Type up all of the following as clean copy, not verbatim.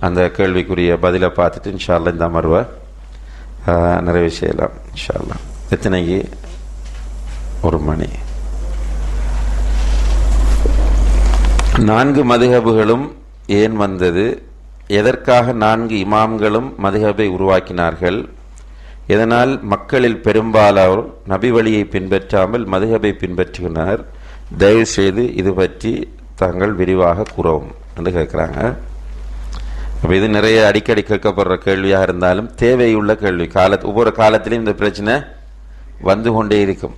அந்த கேள்விக்குரிய பதிலை பார்த்துட்டு இன்ஷா அல்லாஹ் இந்த அமர்வை நிறைவு செய்யலாம் இன்ஷா அல்லாஹ். எத்தனைக்கு? 1 மணி. 4 மதுஹபுகளும் ஏன் வந்தது? எதற்காக 4 இமாம்களும் மதுஹபை உருவாக்கினார்கள்? இதனால் மக்களில் பெரும்பாலோர் நபி வழியை பின்பற்றாமல் மதுஹபை பின்பற்றுகின்றனர். தயவு செய்து இது பற்றி தாங்கள் விரிவாக கூறவும் என்று கேட்குறாங்க. அப்போ இது நிறைய அடிக்கடி கேட்கப்படுற கேள்வியாக இருந்தாலும் தேவையுள்ள கேள்வி. ஒவ்வொரு காலத்திலையும் இந்த பிரச்சனை வந்து கொண்டே இருக்கும்.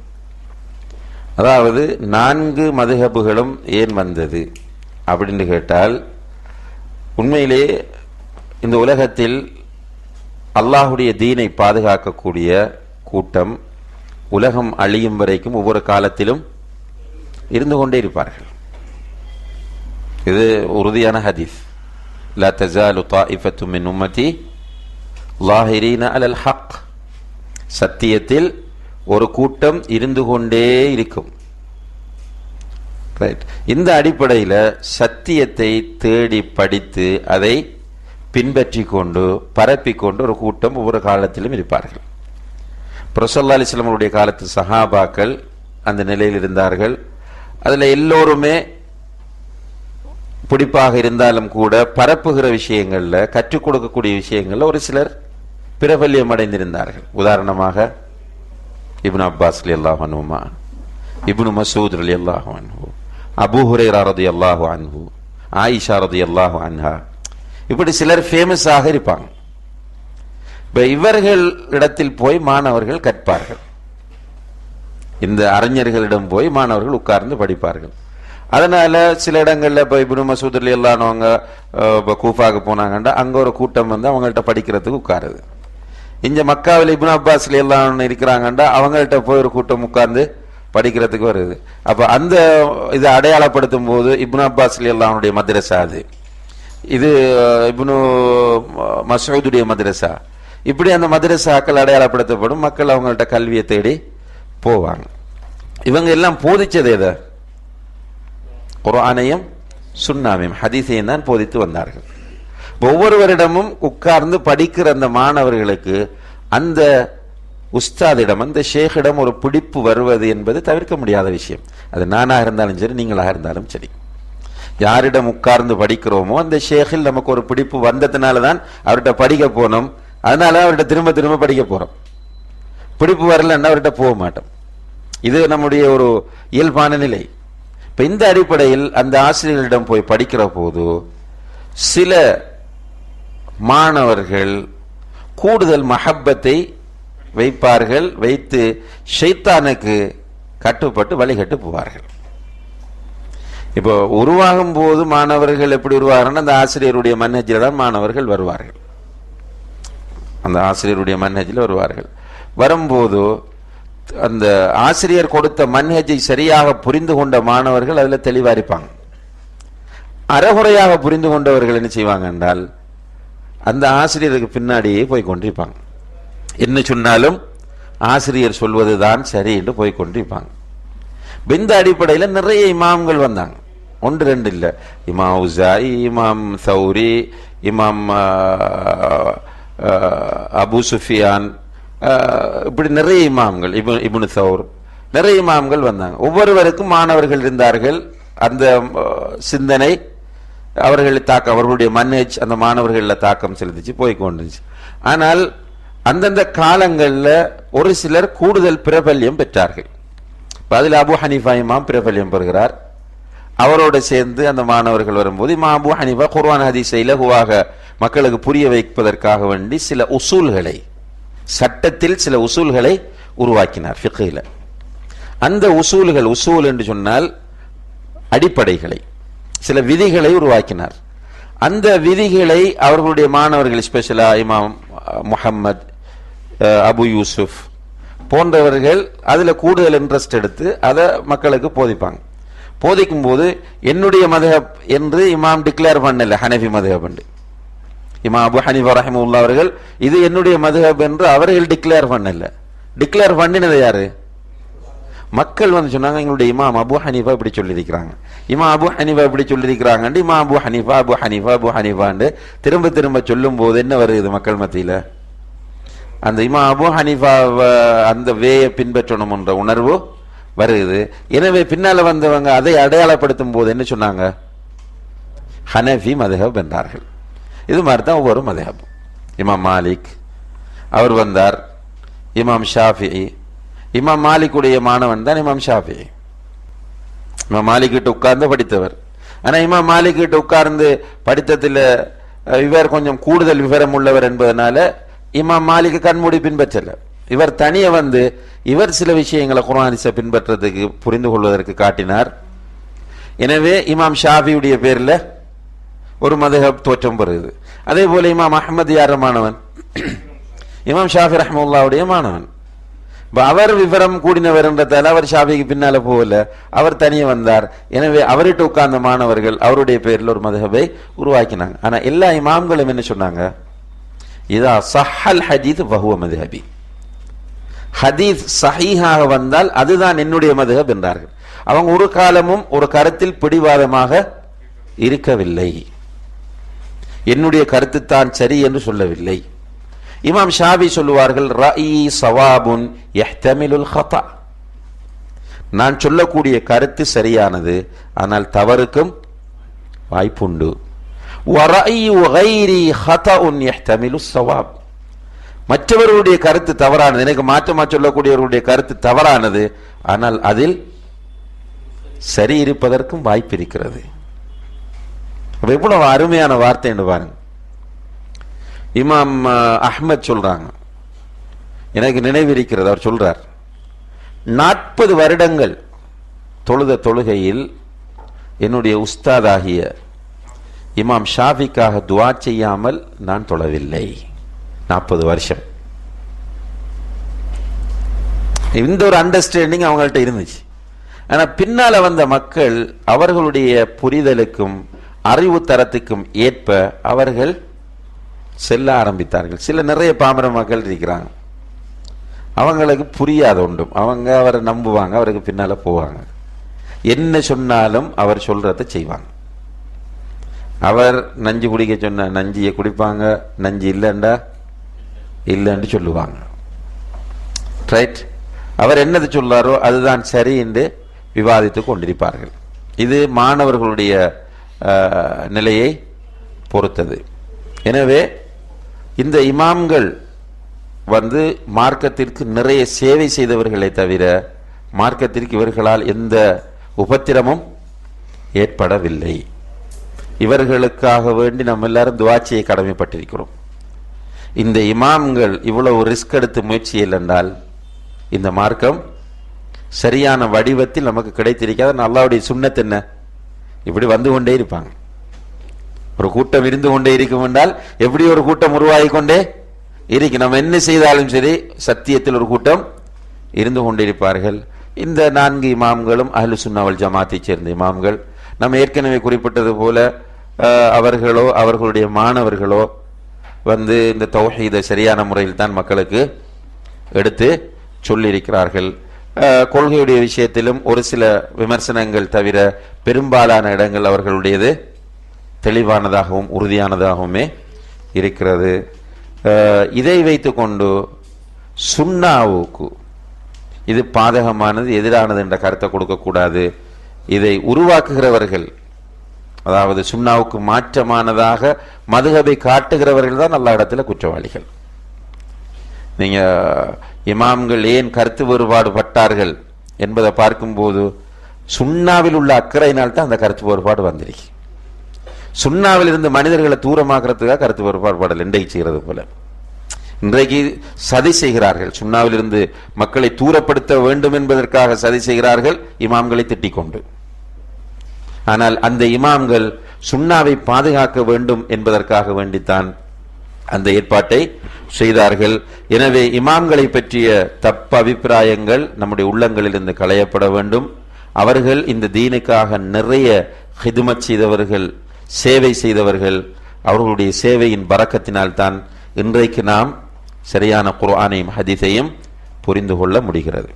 அதாவது 4 மதுஹபுகளும் ஏன் வந்தது அப்படின்னு கேட்டால், உண்மையிலே இந்த உலகத்தில் அல்லாஹுடைய தீனை பாதுகாக்கக்கூடிய கூட்டம் உலகம் அழியும் வரைக்கும் ஒவ்வொரு காலத்திலும் இருந்து கொண்டே இருப்பார்கள். இது உறுதியான ஹதீஸ். லா தஸாலு தாயிஃபத்து மின் உம்மதி லாஹிரீன அலல் ஹக். சத்தியத்தில் ஒரு கூட்டம் இருந்து கொண்டே இருக்கும். ரைட். இந்த அடிப்படையில் சத்தியத்தை தேடி படித்து அதை பின்பற்றி கொண்டு பரப்பிக்கொண்டு ஒரு கூட்டம் ஒவ்வொரு காலத்திலும் இருப்பார்கள். ரசூலுல்லாஹி அலைஹி வஸல்லம் அவருடைய காலத்து சஹாபாக்கள் அந்த நிலையில் இருந்தார்கள். அதில் எல்லோருமே பிடிப்பாக இருந்தாலும் கூட பரப்புகிற விஷயங்களில், கற்றுக் கொடுக்கக்கூடிய விஷயங்களில் ஒரு சிலர் பிரபல்யம் அடைந்திருந்தார்கள். உதாரணமாக இப்னு அப்பாஸ் ரலியல்லாஹு அன்ஹுமா, இப்னு மஸ்ஊத் ரலியல்லாஹு அன்ஹு, அபூ ஹுரைரா ரலியல்லாஹு அன்ஹு, ஆயிஷா ரலியல்லாஹு அன்ஹா, இப்படி சிலர் ஃபேமஸாக இருப்பாங்க. இப்போ இவர்களிடத்தில் போய் மாணவர்கள் கற்பார்கள். இந்த அறிஞர்களிடம் போய் மாணவர்கள் உட்கார்ந்து படிப்பார்கள். அதனால சில இடங்கள்ல இப்போ இப்னு மஸ்ஊத் ரலியல்லாஹு அன்ஹு இப்போ கூஃபாவுக்கு போனாங்கன்னா அங்கே ஒரு கூட்டம் வந்து அவங்கள்ட்ட படிக்கிறதுக்கு உட்காருது. இங்கே மக்காவில் இப்னு அப்பாஸ் ரலியல்லாஹு அன்ஹு இருக்கிறாங்கன்னா அவங்கள்ட்ட போய் ஒரு கூட்டம் உட்கார்ந்து படிக்கிறதுக்கு வருது. அப்போ அந்த இதை அடையாளப்படுத்தும் போது இப்னு அப்பாஸ் ரலியல்லாஹு அன்ஹுடைய மദ്രஸா அது, இது இப்னு மஸ்ஊதுடைய மദ്രஸா, இப்படி அந்த மദ്രஸாக்கள் அடையாளப்படுத்தப்படும். மக்கள் அவங்கள்ட்ட கல்வியை தேடி போவாங்க. இவங்க எல்லாம் போதிச்சது எதை? குர்ஆனையும் சுன்னாவையும் ஹதீஸையும் தான் போதித்து வந்தார்கள். ஒவ்வொருவரிடமும் உட்கார்ந்து படிக்கிற அந்த மாணவர்களுக்கு அந்த உஸ்தாதிடம், அந்த ஷேக்கிடம் ஒரு பிடிப்பு வருவது என்பது தவிர்க்க முடியாத விஷயம். அது நானாக இருந்தாலும் சரி, நீங்களாக இருந்தாலும் சரி. யாரிடம் உட்கார்ந்து படிக்கிறோமோ அந்த ஷேக்கில் நமக்கு ஒரு பிடிப்பு வந்ததுனால தான் அவர்கிட்ட படிக்க போனோம். அதனால அவர்கிட்ட திரும்ப திரும்ப படிக்க போறோம். பிடிப்பு வரலன்னா அவர்கிட்ட போக மாட்டோம். இது நம்முடைய ஒரு இயல்பான நிலை. இப்ப இந்த அடிப்படையில் அந்த ஆசிரியர்களிடம் போய் படிக்கிற போது சில மாணவர்கள் கூடுதல் மஹப்பத்தை வைப்பார்கள். வைத்து ஷைத்தானுக்கு கட்டுப்பட்டு வழிகட்டு போவார்கள். இப்போ உருவாகும் போது மாணவர்கள் எப்படி உருவாகிறார்கள்? அந்த ஆசிரியருடைய மன்ஹஜில் தான் மாணவர்கள் வருவார்கள். அந்த ஆசிரியருடைய மன்ஹஜில் வருவார்கள். வரும்போது அந்த ஆசிரியர் கொடுத்த மன்ஹஜை சரியாக புரிந்து கொண்ட மாணவர்கள் அதில் தெளிவாக இருப்பாங்க. அறகுறையாக புரிந்து கொண்டவர்கள் என்ன செய்வாங்க என்றால் அந்த ஆசிரியருக்கு பின்னாடியே போய் கொண்டிருப்பாங்க. என்ன சொன்னாலும் ஆசிரியர் சொல்வது தான் சரி என்று போய் கொண்டிருப்பாங்க. இந்த அடிப்படையில் நிறைய இமாம்கள் வந்தாங்க. 1 2 இல்லை. இமாம் உஸாயி, இமாம் சௌரி, இமாம் அபு சுஃபியான், இப்படி நிறைய இமாம்கள், இப்னு சௌர், நிறைய இமாம்கள் வந்தாங்க. ஒவ்வொருவருக்கும் மாணவர்கள் இருந்தார்கள். அந்த சிந்தனை அவர்களை அவர்களுடைய மன்னேஜ் அந்த மாணவர்களில் தாக்கம் செலுத்திச்சு போய்கொண்டுச்சு. ஆனால் அந்தந்த காலங்களில் ஒரு சிலர் கூடுதல் பிரபல்யம் பெற்றார்கள். அதில் அபு ஹனீஃபா இமாம் பிரபல்யம் பெறுகிறார். அவரோடு சேர்ந்து அந்த மாணவர்கள் வரும்போது இமாம் அபு ஹனீஃபா குர்ஆன் ஹதீஸை இலகுவாக மக்களுக்கு புரிய வைப்பதற்காக வேண்டி சில உசூல்களை, சட்டத்தில் சில உசூல்களை உருவாக்கினார். ஃபிக்ஹில் அந்த உசூல்கள், உசூல் என்று சொன்னால் அடிப்படைகளை, சில விதிகளை உருவாக்கினார். அந்த விதிகளை அவர்களுடைய மாணவர்கள், ஸ்பெஷலா இமாம் முஹம்மத், அபு யூசுப் போன்றவர்கள் அதில் கூடுதல் இன்ட்ரெஸ்ட் எடுத்து அதை மக்களுக்கு போதிப்பாங்க. போதிக்கும் போது என்னுடைய மதுஹப் என்று இமாம் டிக்ளேர் பண்ணல, ஹனஃபி மதுஹப் என்று. இமாம் அபு ஹனீஃபா ரஹிமஹுல்லாஹ் அவர்கள் இது என்னுடைய மதுஹப் என்று அவர்கள் டிக்ளேர் பண்ணல. டிக்ளேர் பண்ணினது யாரு? மக்கள் வந்து சொன்னாங்க, எங்களுடைய இமாம் அபு ஹனீஃபா இப்படி சொல்லியிருக்கிறாங்க, இமாம் அபு ஹனீஃபா இப்படி சொல்லியிருக்கிறாங்கன்னு Imam Abu Hanifa Abu Hanifa அபு ஹனீஃபான்னு திரும்ப திரும்ப சொல்லும் போது என்ன வருது மக்கள் மத்தியில்? அந்த இமாம் அபு ஹனீஃபா அந்த வேயை பின்பற்றணும் என்ற உணர்வு வருது. எனவே பின்னால வந்தவங்க அதை அடையாளப்படுத்தும் போது என்ன சொன்னாங்க? ஹனஃபி மதுஹப் என்றார்கள். இது மாதிரி தான் ஒவ்வொரு மதுஹப். இமாம் மாலிக் அவர் வந்தார், இமாம் ஷாஃபிஇ, இமாம் மாலிக்குடைய மாணவன் தான் இமாம் ஷாஃபிஇ. இமாம் மாலிக் கிட்ட உட்கார்ந்து படித்தவர். ஆனா இமாம் மாலிக் கிட்ட உட்கார்ந்து படித்ததில் இவர் கொஞ்சம் கூடுதல் விவரம் உள்ளவர் என்பதனால இமாம் மாலிக் கண்மூடி பின்பற்றல. இவர் தனியே வந்து இவர் சில விஷயங்களை குர்ஆனிஸை பின்பற்றதுக்கு புரிந்து கொள்வதற்கு காட்டினார். எனவே இமாம் ஷாஃபியுடைய பேர்ல ஒரு மதுஹப் தோற்றம் பெறுகிறது. அதே போல இமாம் அஹ்மது யார மாணவன்? இமாம் ஷாஃபி ரஹ்மத்துல்லாஹுடைய மாணவன். அவர் விவரம் கூடினவர் என்றதால் அவர் ஷாஃபிக்கு பின்னால போகல, அவர் தனியே வந்தார். எனவே அவர்கிட்ட உட்கார்ந்த மாணவர்கள் அவருடைய பேரில் ஒரு மதுஹபை உருவாக்கினாங்க. ஆனா எல்லா இமாம்களும் என்ன சொன்னாங்க? இதா சஹல் ஹதீத் வஹுவ மதுஹபி, ஹதீஸ் சஹீஹாக வந்தால் அதுதான் என்னுடைய மதுஹப் என்றார்கள். அவங்க ஒரு காலமும் ஒரு கருத்தில் பிடிவாதமாக இருக்கவில்லை, என்னுடைய கருத்து தான் சரி என்று சொல்லவில்லை. இமாம் ஷாஃபி சொல்லுவார்கள், ரஇ சவாபுன் யஹ்தமிலுல் ஹதா, நான் சொல்லக்கூடிய கருத்து சரியானது, ஆனால் தவறுக்கும் வாய்ப்புண்டு. வரஇ கைரி ஹதஉன் யஹ்தமிலுஸ் ஸவாப், மற்றவர்களுடைய கருத்து தவறானது, எனக்கு மாற்றமா சொல்லக்கூடியவர்களுடைய கருத்து தவறானது, ஆனால் அதில் சரி இருப்பதற்கும் வாய்ப்பு இருக்கிறது. எவ்வளவு அருமையான வார்த்தை என்று பாருங்க. இமாம் அஹ்மத் சொல்றாங்க, எனக்கு நினைவிருக்கிறது, அவர் சொல்றார், 40 வருடங்கள் தொழுத தொழுகையில் என்னுடைய உஸ்தாதாகிய இமாம் ஷாஃபிக்காக துஆ செய்யாமல் நான் தொழவில்லை. 40 வருஷம். இந்த ஒரு அண்டர்ஸ்டாண்டிங் அவங்கள்ட்ட இருந்துச்சு. ஆனா பின்னால வந்த மக்கள் அவர்களுடைய புரிதலுக்கும் அறிவு தரத்துக்கும் ஏற்ப அவர்கள் செல்ல ஆரம்பித்தார்கள். நிறைய பாமர மக்கள் இருக்கிறாங்க, அவங்களுக்கு புரியாத ஒன்றும், அவங்க அவரை நம்புவாங்க, அவருக்கு பின்னால போவாங்க, என்ன சொன்னாலும் அவர் சொல்றதை செய்வாங்க. அவர் நஞ்சு குடிக்க சொன்ன நஞ்சியை குடிப்பாங்க, நஞ்சு இல்லைண்டா இல்லைன்னு சொல்லுவாங்க. ரைட், அவர் என்னது சொல்றாரோ அதுதான் சரி என்று விவாதித்து கொண்டிருப்பார்கள். இது மாணவர்களுடைய நிலையை பொறுத்தது. எனவே இந்த இமாம்கள் வந்து மார்க்கத்திற்கு நிறைய சேவை செய்தவர்களை தவிர மார்க்கத்திற்கு இவர்களால் எந்த உபத்திரமும் ஏற்படவில்லை. இவர்களுக்காக வேண்டி நம்ம எல்லாரும் துஆ செய்ய கடமைப்பட்டிருக்கிறோம். இந்த இமாம்கள் இவ்வளவு ரிஸ்க் எடுத்து முயற்சியில் என்றால் இந்த மார்க்கம் சரியான வடிவத்தில் நமக்கு கிடைத்திருக்காது. அல்லாஹ்வுடைய சுன்னத் என்ன? இப்படி வந்து கொண்டே இருப்பாங்க. ஒரு கூட்டம் இருந்து கொண்டே இருக்கும் என்றால் எப்படி ஒரு கூட்டம் உருவாகி கொண்டே இருக்கு. நம்ம என்ன செய்தாலும் சரி சத்தியத்தில் ஒரு கூட்டம் இருந்து கொண்டிருப்பார்கள். இந்த 4 இமாம்களும் அஹ்லு சுன்னா வல் ஜமாத்தை சேர்ந்த இமாம்கள். நம்ம ஏற்கனவே குறிப்பிட்டது போல அவர்களோ அவர்களுடைய மாணவர்களோ வந்து இந்த தௌஹீதை சரியான முறையில் தான் மக்களுக்கு எடுத்து சொல்லியிருக்கிறார்கள். கொள்கையுடைய விஷயத்திலும் ஒரு சில விமர்சனங்கள் தவிர பெரும்பாலான இடங்கள் அவர்களுடையது தெளிவானதாகவும் உறுதியானதாகவுமே இருக்கிறது. இதை வைத்துக்கொண்டு சுன்னாவுக்கு இது பாதகமானது எதிரானது என்ற கருத்தை கொடுக்கக்கூடாது. இதை உருவாக்குகிறவர்கள், அதாவது சுன்னாவுக்கு மாற்றமானதாக மதுஹபை காட்டுகிறவர்கள் தான் நல்ல இடத்துல குற்றவாளிகள். நீங்க இமாம்கள் ஏன் கருத்து வேறுபாடு பட்டார்கள் என்பதை பார்க்கும்போது சுன்னாவில் உள்ள அக்கறையினால் தான் அந்த கருத்து வேறுபாடு வந்திருக்கு. சுன்னாவில் இருந்து மனிதர்களை தூரமாக்குறதுக்காக கருத்து வேறுபாடு படல் இன்றைக்கு செய்கிறது போல. இன்றைக்கு சதி செய்கிறார்கள், சுன்னாவில் இருந்து மக்களை தூரப்படுத்த வேண்டும் என்பதற்காக சதி செய்கிறார்கள், இமாம்களை திட்டிக் கொண்டு. ஆனால் அந்த இமாம்கள் சுன்னாவை பாதுகாக்க வேண்டும் என்பதற்காக வேண்டித்தான் அந்த ஏற்பாட்டை செய்தார்கள். எனவே இமாம்களை பற்றிய தப்பு அபிப்பிராயங்கள் நம்முடைய உள்ளங்களிலிருந்து களையப்பட வேண்டும். அவர்கள் இந்த தீனுக்காக நிறைய ஹிதுமத் செய்தவர்கள், சேவை செய்தவர்கள். அவர்களுடைய சேவையின் பரக்கத்தினால் தான் இன்றைக்கு நாம் சரியான குர்ஆனையும் ஹதீஸையும் புரிந்து கொள்ள முடிகிறது.